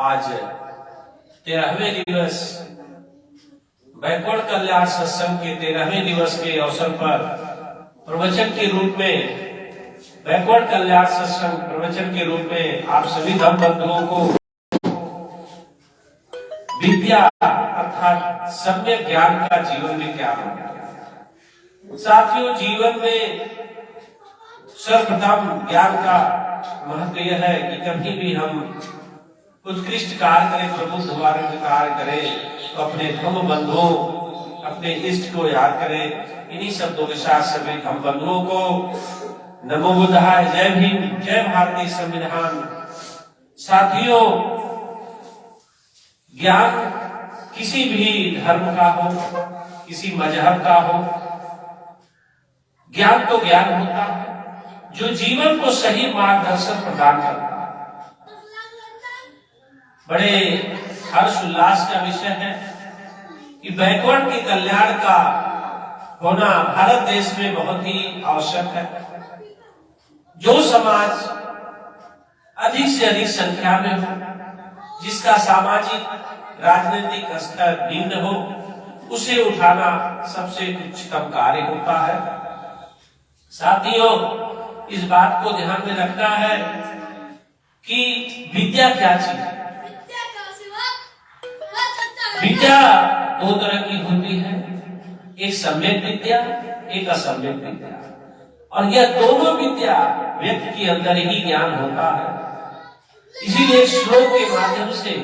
आज 13वें दिवस बैकवर्ड कल्याण सत्संग के 13वें दिवस के अवसर पर प्रवचन के रूप में बैकवर्ड कल्याण सत्संग प्रवचन के रूप में आप सभी धर्म बंधुओं को विद्या अर्थात सम्यक ज्ञान का जीवन में क्या होता है। साथियों, जीवन में सर्वप्रथम ज्ञान का महत्व यह है कि कभी भी हम उत्कृष्ट कार्य करें, प्रबुद्ध मार्ग में कार्य करें तो अपने धर्म बंधुओं, अपने इष्ट को याद करें। इन्हीं शब्दों के साथ सभी धर्म बंधुओं को नमो बुद्धाय, जय भीम, जय भारतीय संविधान। साथियों, ज्ञान किसी भी धर्म का हो, किसी मजहब का हो, ज्ञान तो ज्ञान होता है जो जीवन को सही मार्गदर्शन प्रदान करता है। बड़े हर्ष उल्लास का विषय है कि बैकवर्ड के कल्याण का होना भारत देश में बहुत ही आवश्यक है। जो समाज अधिक से अधिक संख्या में हो, जिसका सामाजिक राजनीतिक स्तर निम्न हो, उसे उठाना सबसे उच्चतम कार्य होता है। साथियों, इस बात को ध्यान में रखना है कि विद्या क्या चीज है। विद्या दो तरह की होती है, एक सम्यक विद्या, एक असम्यक विद्या, और यह दोनों विद्या व्यक्ति के अंदर ही ज्ञान होता है। इसीलिए श्लोक के माध्यम से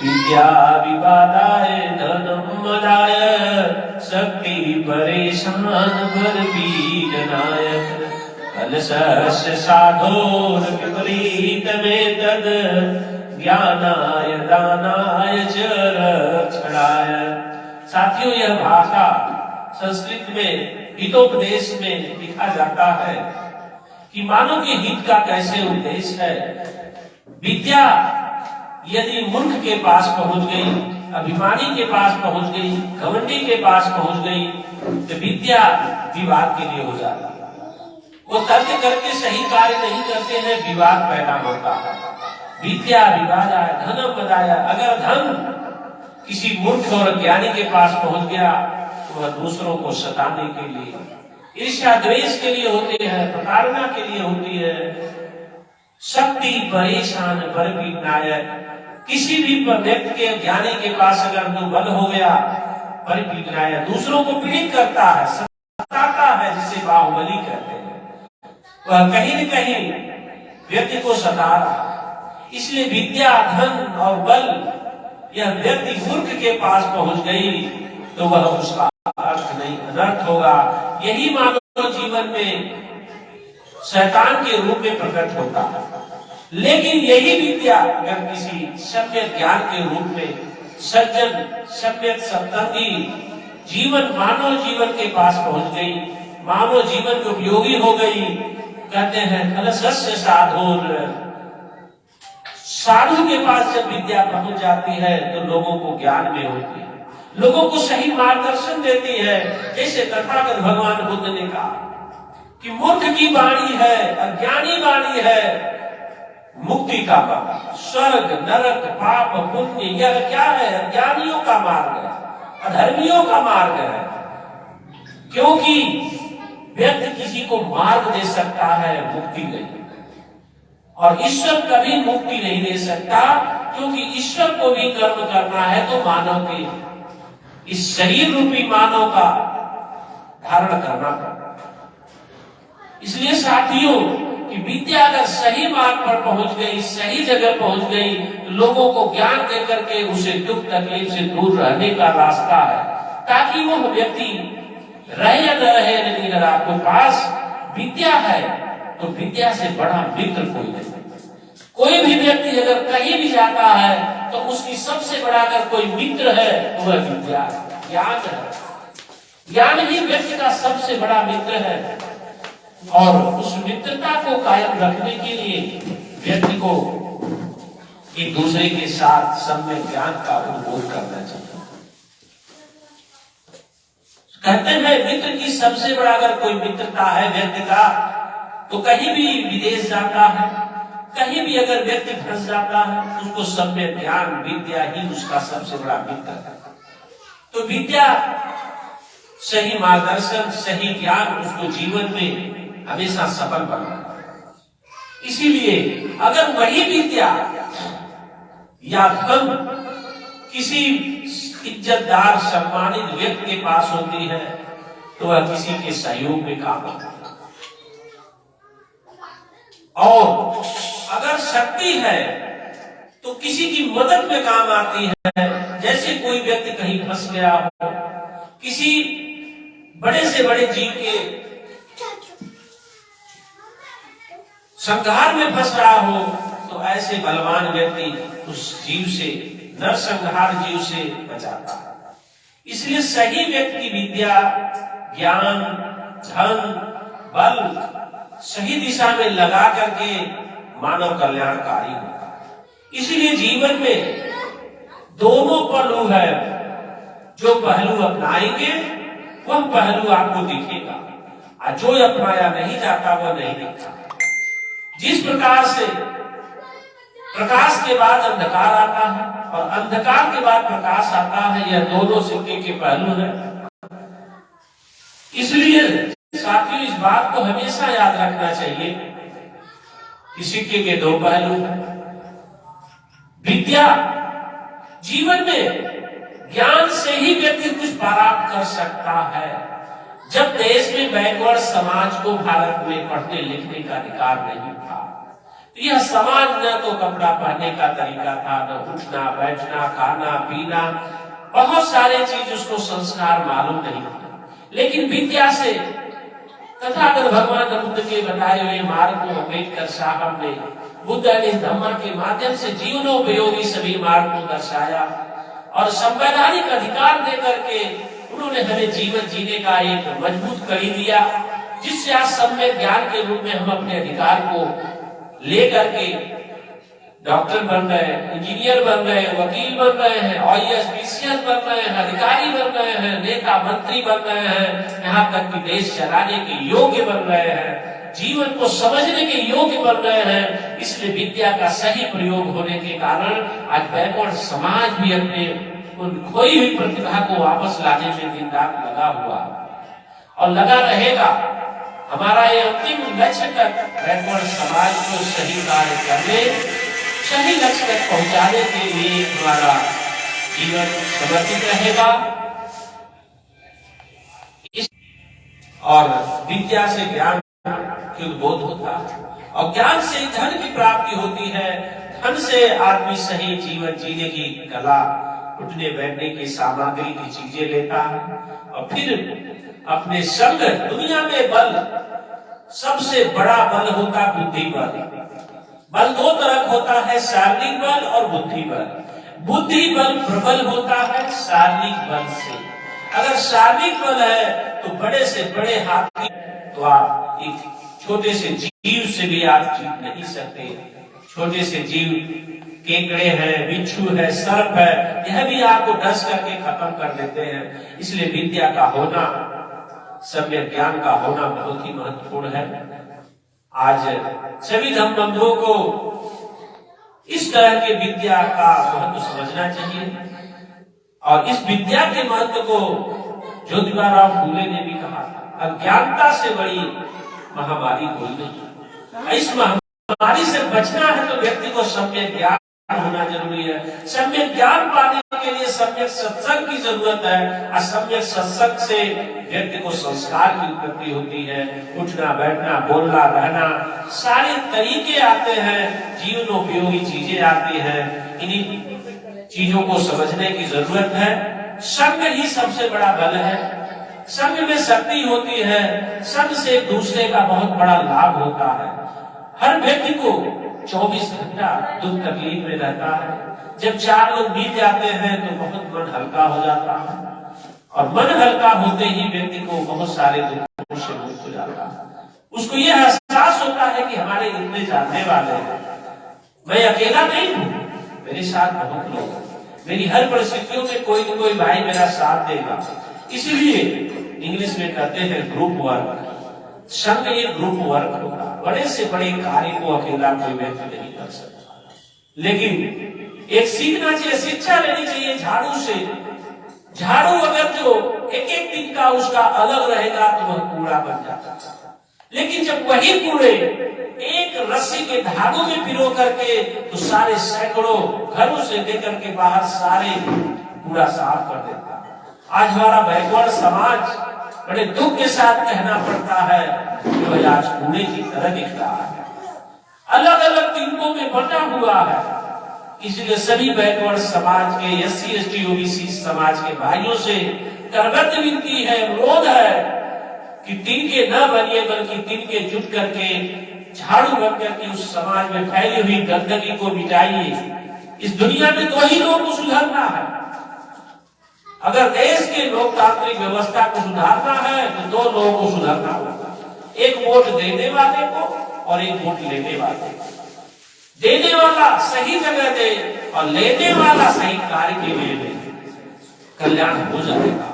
विद्या विवादाय धनम मदाय शक्ति परेशान वर बीजनायक कलशस्य साधोर विपरीत में तद ज्ञानाय दानाय च रक्षणाय। साथियों, यह भाषा संस्कृत में हितोपदेश में लिखा जाता है कि मानव के हित का कैसे उद्देश्य है। विद्या यदि मूर्ख के पास पहुंच गई, अभिमानी के पास पहुंच गई, घमंडी के पास पहुंच गई, तो विद्या विवाद के लिए हो जाती है। वो तर्क करके सही कार्य नहीं करते हैं, विवाद पैदा होता है। विद्या विवाद आया, धनम बदाया। अगर धन किसी मूर्ख और ज्ञानी के पास पहुंच गया तो वह दूसरों को सताने के लिए, ईर्ष्या द्वेष के लिए होते हैं, प्रताड़ना के लिए होती है। शक्ति परेशान वर पीड़नायक। किसी भी व्यक्ति के ज्ञानी के पास अगर वो बल हो गया, परिपीड़नायक, दूसरों को पीड़ित करता है, सताता है, जिसे बाहुबली कहते हैं। वह कहीं न कहीं व्यक्ति को सता रहा। इसलिए विद्या, धन और बल, यह व्यक्ति मूर्ख के पास पहुंच गई तो वह उसका अर्थ नहीं, अनर्थ होगा। यही मानव जीवन में शैतान के रूप में प्रकट होता है। लेकिन यही विद्या अगर किसी सम्यक ज्ञान के रूप में सज्जन, सम्यक सत्संगी जीवन, मानव जीवन के पास पहुंच गई, मानव जीवन में उपयोगी हो गई, कहते हैं कलशस्य साधोर। साधु के पास जब विद्या पहुंच जाती है तो लोगों को ज्ञान में होती है, लोगों को सही मार्गदर्शन देती है। जैसे तथागत भगवान बुद्ध ने कहा कि मूर्ख की वाणी है, अज्ञानी वाणी है मुक्ति का मार्ग। स्वर्ग, नरक, पाप, पुण्य, यह क्या है? अज्ञानियों का मार्ग है, अधर्मियों का मार्ग है। क्योंकि व्यक्ति किसी को मार्ग दे सकता है, मुक्ति नहीं, और ईश्वर कभी मुक्ति नहीं दे सकता, क्योंकि ईश्वर को भी कर्म करना है तो मानव के इस शरीर रूपी मानव का धारण करना पड़ता। इसलिए साथियों, कि विद्या अगर सही मार्ग पर पहुंच गई, सही जगह पहुंच गई, तो लोगों को ज्ञान देकर के उसे दुख तकलीफ से दूर रहने का रास्ता है, ताकि वो व्यक्ति रहे या न रहे, लेकिन अगर आपके पास विद्या है तो विद्या से बड़ा मित्र कोई नहीं। कोई भी व्यक्ति अगर कहीं भी जाता है तो उसकी सबसे बड़ा अगर कोई मित्र है तो वह विद्या, ज्ञान है। ज्ञान ही व्यक्ति का सबसे बड़ा मित्र है, और उस मित्रता को कायम रखने के लिए व्यक्ति को एक दूसरे के साथ सम्यक ज्ञान का उपभोग करना चाहिए। कहते हैं मित्र की सबसे बड़ा अगर कोई मित्रता है व्यक्ति का, तो कहीं भी विदेश जाता है, कहीं भी अगर व्यक्ति फंस जाता है, उसको सम्यक ज्ञान विद्या ही उसका सबसे बड़ा मित्र है। तो विद्या, सही मार्गदर्शन, सही ज्ञान उसको जीवन में हमेशा सफल बनाता है। इसीलिए अगर वही विद्या या धन किसी इज्जतदार सम्मानित व्यक्ति के पास होती है तो वह किसी के सहयोग में काम आता है। और अगर शक्ति है तो किसी की मदद में काम आती है। जैसे कोई व्यक्ति कहीं फंस गया हो, किसी बड़े से बड़े जीव के संघार में फंस रहा हो तो ऐसे बलवान व्यक्ति उस जीव से, नरसंहार जीव से बचाता है। इसलिए सही व्यक्ति विद्या, ज्ञान, धन, बल सही दिशा में लगा करके मानव कल्याणकारी होता है। इसलिए जीवन में दोनों पहलू है। जो पहलू अपनाएंगे वह पहलू आपको दिखेगा, और जो अपनाया नहीं जाता वह नहीं दिखता। जिस प्रकार से प्रकाश के बाद अंधकार आता है और अंधकार के बाद प्रकाश आता है, यह दोनों सिक्के के पहलू हैं। इसलिए साथियों, इस बात को हमेशा याद रखना चाहिए कि सिक्के के दो पहलू हैं। विद्या, जीवन में ज्ञान से ही व्यक्ति कुछ प्राप्त कर सकता है। जब देश में बैकवर्ड समाज को भारत में पढ़ने लिखने का अधिकार नहीं था, तो यह समाज न तो कपड़ा पहनने का तरीका था, न उठना बैठना, खाना पीना, बहुत सारे चीज उसको संस्कार मालूम नहीं था। लेकिन विद्या से तथागत भगवान बुद्ध के बताए हुए मार्ग को अम्बेडकर साहब ने बुद्ध ने धम्मा के माध्यम से जीवनोपयोगी सभी मार्ग को दर्शाया और संवैधानिक अधिकार देकर के उन्होंने हमें जीवन जीने का एक मजबूत कड़ी दिया, जिससे आज सम्यक ज्ञान के रूप में हम अपने अधिकार को लेकर के डॉक्टर बन रहे हैं, इंजीनियर बन रहे हैं, वकील बन रहे हैं, OAS, PCS बन रहे हैं, अधिकारी बन रहे हैं, नेता मंत्री बन रहे हैं, यहाँ तक कि देश चलाने के योग्य बन रहे हैं, जीवन को समझने के योग्य बन रहे हैं। इसलिए विद्या का सही प्रयोग होने के कारण आज बैकवर्ड समाज भी अपने उन खोई हुई प्रतिभा को वापस लाने में दिन रात लगा हुआ और लगा रहेगा। हमारा ये अंतिम लक्ष्य तक बैकवर्ड समाज को सही कार्य करने, सही लक्ष्य तक पहुंचाने के लिए हमारा जीवन समर्पित रहेगा। और विद्या से ज्ञान की उद्बोध होता है और ज्ञान से धन की प्राप्ति होती है। धन से आदमी सही जीवन जीने की कला, उठने बैठने की सामग्री की चीजें लेता है और फिर अपने संग दुनिया में बल, सबसे बड़ा बल होता है बुद्धि बल। बल दो तरह होता है, शारीरिक बल और बुद्धि बल। बुद्धि बल प्रबल होता है शारीरिक बल से। अगर शारीरिक बल है तो बड़े से बड़े हाथी, तो आप एक छोटे से जीव से भी आप जीत नहीं सकते। छोटे से जीव, केकड़े हैं, बिच्छू है, सर्प है, यह भी आपको डस करके खत्म कर देते हैं। इसलिए विद्या का होना, सम्यक ज्ञान का होना बहुत ही महत्वपूर्ण है। आज सभी धर्म बंधुओं को इस तरह के विद्या का महत्व समझना चाहिए और इस विद्या के महत्व को ज्योतिबा फूले ने भी कहा, अज्ञानता से बड़ी महामारी कोई नहीं। इस महामारी से बचना है तो व्यक्ति को सम्यक ज्ञान होना जरूरी है। सम्यक ज्ञान पाने के लिए सम्यक सत्संग की जरूरत है और सम्यक सत्संग से व्यक्ति को संस्कार की उत्पत्ति होती है। उठना बैठना, बोलना रहना, सारे तरीके आते हैं, जीवनोपयोगी चीजें आती हैं। इन्हीं चीजों को समझने की जरूरत है। संग ही सबसे बड़ा बल है। संग में शक्ति होती है। संग से दूसरे का बहुत बड़ा लाभ होता है। हर व्यक्ति को 24 घंटा दुख तकलीफ में रहता है। जब 4 लोग बीत जाते हैं तो बहुत मन हल्का हो जाता है और मन हल्का होते ही व्यक्ति को बहुत सारे दुखों से मुक्त हो जाता है। उसको यह एहसास होता है कि हमारे इतने जानने वाले हैं, मैं अकेला नहीं हूँ, मेरे साथ बहुत लोग हैं, मेरी हर परिस्थितियों में कोई न कोई भाई मेरा साथ देगा। इसलिए इंग्लिश में कहते हैं ग्रुप वर्क। संग ये ग्रुप वर्क होता है। बड़े से बड़े कार्य को अकेला कोई व्यक्ति नहीं कर सकता। लेकिन एक सीखना चाहिए, शिक्षा लेनी चाहिए झाड़ू से। झाड़ू अगर जो एक एक दिन का उसका अलग रहेगा तो वह कूड़ा बन जाता है। लेकिन जब वही कूड़े एक रस्सी के धागों में पिरो करके तो सारे सैकड़ों घरों से लेकर के बाहर सारे कूड़ा साफ कर देता है। आज हमारा बैकवर्ड समाज बड़े दुख के साथ कहना पड़ता है कि वह आज कूड़े की तरह दिख रहा है, अलग अलग टीमों में बटा हुआ है। इसलिए सभी बैकवर्ड समाज के SC ST OBC समाज के भाइयों से करबद्ध विनती है, अनुरोध है कि तिनके न बनिए बल्कि तिनके जुट करके झाड़ू बन करके उस समाज में फैली हुई गंदगी को मिटाइए। इस दुनिया में दो ही लोगों को सुधारना है। अगर देश के लोकतांत्रिक व्यवस्था को सुधारना है तो दो लोगों को सुधारना होगा, एक वोट देने वाले को और एक वोट लेने वाले को। देने वाला सही जगह दे और लेने वाला सही कार्य के लिए दे, कल्याण हो जाएगा।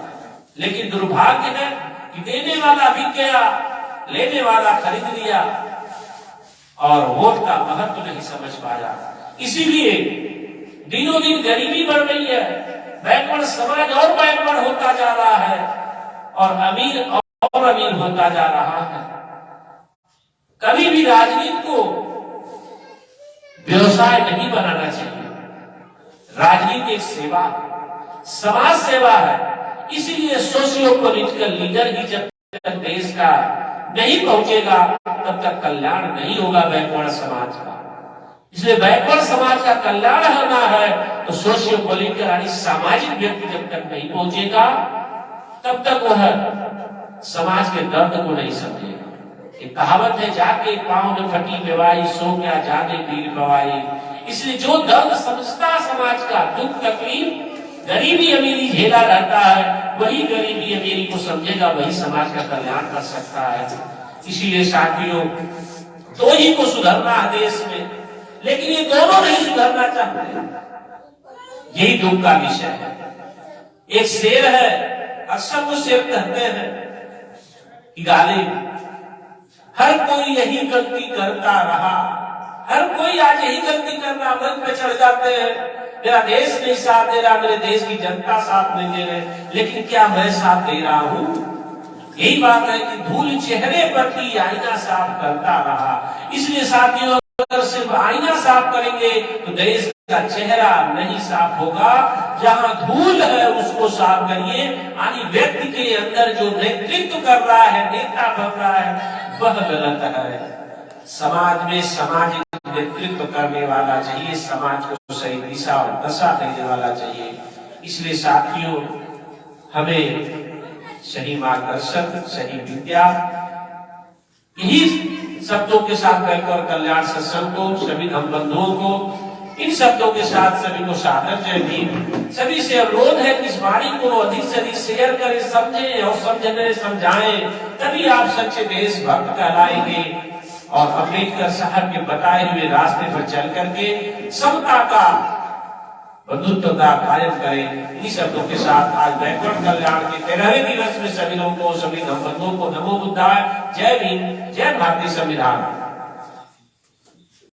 लेकिन दुर्भाग्य है कि देने वाला बिक गया, लेने वाला खरीद लिया और वोट का महत्व नहीं समझ पाया। इसीलिए दिनों दिन गरीबी बढ़ रही है, बैकवर्ड समाज और बैकवर्ड होता जा रहा है और अमीर और अमीर होता जा रहा है। कभी भी राजनीति को व्यवसाय नहीं बनाना चाहिए। राजनीति एक सेवा, समाज सेवा है। इसलिए सोशियो पॉलिटिकल लीडर ही जब तक देश का नहीं पहुंचेगा तब तक कल्याण नहीं होगा बैकवर्ड समाज का। इसलिए बैकवर्ड समाज का कल्याण होना है तो सोशियो पॉलिटिकल यानी सामाजिक व्यक्ति जब तक नहीं पहुंचेगा तब तक वह समाज के दर्द को नहीं समझेगा। एक कहावत है, जाके पांव में फटी बेवाई सो क्या जाने पीर पवाई। इसलिए जो दर्द समझता समाज का, दुख तकलीफ गरीबी अमीरी झेला रहता है, वही गरीबी अमीरी को समझेगा, वही समाज का कल्याण कर सकता है। इसीलिए साथियों, दो ही को सुधरना है देश में, लेकिन ये दोनों नहीं सुधरना चाहते। यही दुख का विषय है। एक शेर है, अक्सर वो शेर कहते हैं कि गालिब हर कोई यही गलती करता रहा, हर कोई आज यही गलती करना मन पे चढ़ जाते हैं। मेरा देश नहीं साथ दे रहा, मेरे देश की जनता साथ नहीं दे रहे, लेकिन क्या मैं साथ दे रहा हूं? यही बात है कि धूल चेहरे पर थी, आईना साफ करता रहा। इसलिए साथियों, अगर सिर्फ आईना साफ करेंगे तो देश का चेहरा नहीं साफ होगा। जहां धूल है उसको साफ करिए, यानी व्यक्ति के अंदर जो नेतृत्व कर रहा है, नेता बन रहा है, वह गलत है। समाज में सामाजिक नेतृत्व करने वाला चाहिए, समाज को सही दिशा और दशा देने वाला चाहिए। इसलिए साथियों, हमें सही मार्गदर्शन, सही विद्या, यही शब्दों के साथ कहकर कल्याण सत्संग को, सभी धर्म बंधुओं को इन शब्दों के साथ सभी को सादर जय भीम। सभी से अनुरोध है कि इस वाणी को अधिक से अधिक शेयर करें, समझें और समझने समझाएं, तभी आप सच्चे देशभक्त कहलाएंगे और अम्बेडकर साहब के बताए हुए रास्ते पर चल करके समता का, बंधुत्व का कायम करें। इन्हीं शब्दों के साथ आज बैकवर्ड कल्याण के 13वें दिवस में सभी लोगों को, सभी धर्म बंधुओं को नमो बुद्धाय, जय भीम, जय भारतीय संविधान।